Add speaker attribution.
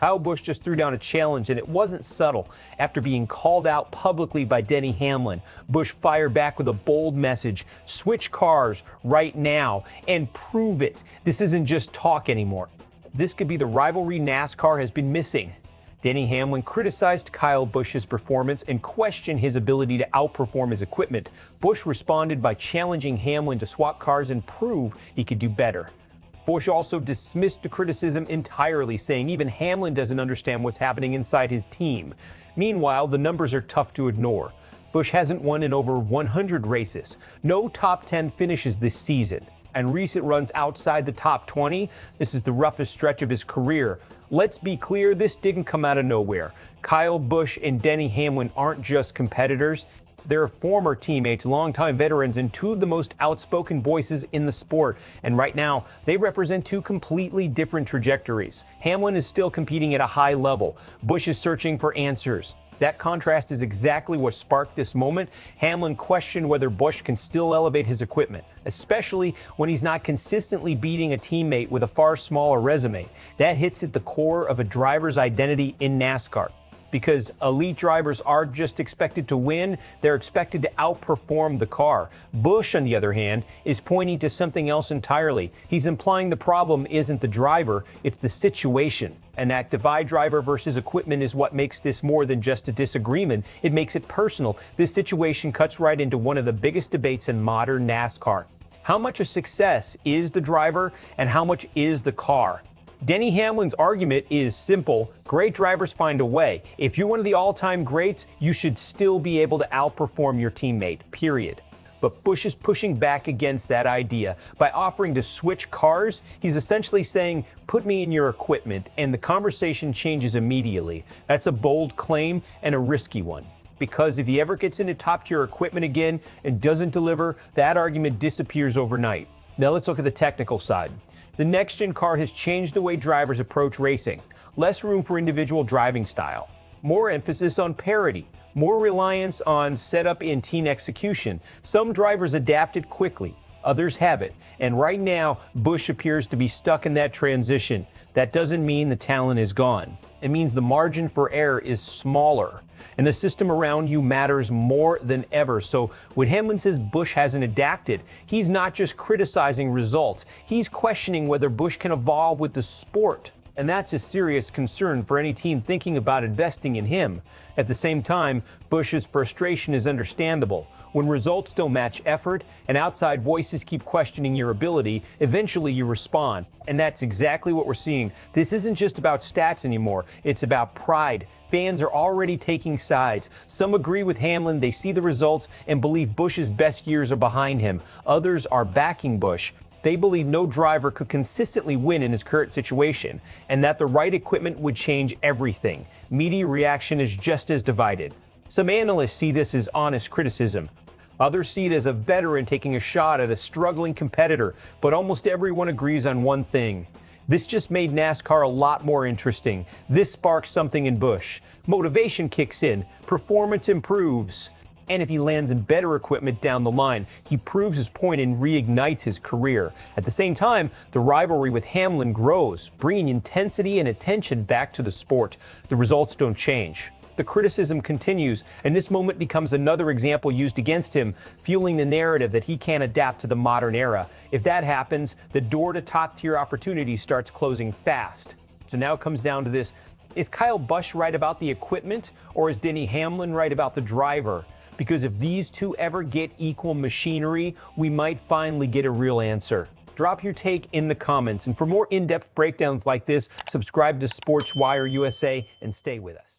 Speaker 1: Kyle Busch just threw down a challenge, and it wasn't subtle. After being called out publicly by Denny Hamlin, Busch fired back with a bold message: switch cars right now and prove it. This isn't just talk anymore. This could be the rivalry NASCAR has been missing. Denny Hamlin criticized Kyle Busch's performance and questioned his ability to outperform his equipment. Busch responded by challenging Hamlin to swap cars and prove he could do better. Busch also dismissed the criticism entirely, saying even Hamlin doesn't understand what's happening inside his team. Meanwhile, the numbers are tough to ignore. Busch hasn't won in over 100 races, no top 10 finishes this season, and recent runs outside the top 20. This is the roughest stretch of his career. Let's be clear, this didn't come out of nowhere. Kyle Busch and Denny Hamlin aren't just competitors. They're former teammates, longtime veterans, and two of the most outspoken voices in the sport. And right now, they represent two completely different trajectories. Hamlin is still competing at a high level. Busch is searching for answers. That contrast is exactly what sparked this moment. Hamlin questioned whether Busch can still elevate his equipment, especially when he's not consistently beating a teammate with a far smaller resume. That hits at the core of a driver's identity in NASCAR. Because elite drivers aren't just expected to win, they're expected to outperform the car. Busch, on the other hand, is pointing to something else entirely. He's implying the problem isn't the driver, it's the situation. And that divide driver versus equipment is what makes this more than just a disagreement. It makes it personal. This situation cuts right into one of the biggest debates in modern NASCAR. How much of success is the driver and how much is the car? Denny Hamlin's argument is simple: great drivers find a way. If you're one of the all-time greats, you should still be able to outperform your teammate, period. But Busch is pushing back against that idea. By offering to switch cars, he's essentially saying, put me in your equipment, and the conversation changes immediately. That's a bold claim and a risky one. Because if he ever gets into top-tier equipment again and doesn't deliver, that argument disappears overnight. Now let's look at the technical side. The next-gen car has changed the way drivers approach racing. Less room for individual driving style. More emphasis on parity. More reliance on setup and team execution. Some drivers adapted quickly, others haven't. And right now, Busch appears to be stuck in that transition. That doesn't mean the talent is gone. It means the margin for error is smaller, and the system around you matters more than ever. So when Hamlin says Busch hasn't adapted, he's not just criticizing results. He's questioning whether Busch can evolve with the sport. And that's a serious concern for any team thinking about investing in him. At the same time, Busch's frustration is understandable. When results don't match effort and outside voices keep questioning your ability, eventually you respond. And that's exactly what we're seeing. This isn't just about stats anymore. It's about pride. Fans are already taking sides. Some agree with Hamlin, they see the results and believe Busch's best years are behind him. Others are backing Busch. They believe no driver could consistently win in his current situation, and that the right equipment would change everything. Media reaction is just as divided. Some analysts see this as honest criticism. Others see it as a veteran taking a shot at a struggling competitor, but almost everyone agrees on one thing. This just made NASCAR a lot more interesting. This sparks something in Busch. Motivation kicks in, performance improves. And if he lands in better equipment down the line, he proves his point and reignites his career. At the same time, the rivalry with Hamlin grows, bringing intensity and attention back to the sport. The results don't change. The criticism continues, and this moment becomes another example used against him, fueling the narrative that he can't adapt to the modern era. If that happens, the door to top-tier opportunity starts closing fast. So now it comes down to this: is Kyle Busch right about the equipment, or is Denny Hamlin right about the driver? Because if these two ever get equal machinery, we might finally get a real answer. Drop your take in the comments, and for more in-depth breakdowns like this, subscribe to Sportswire USA and stay with us.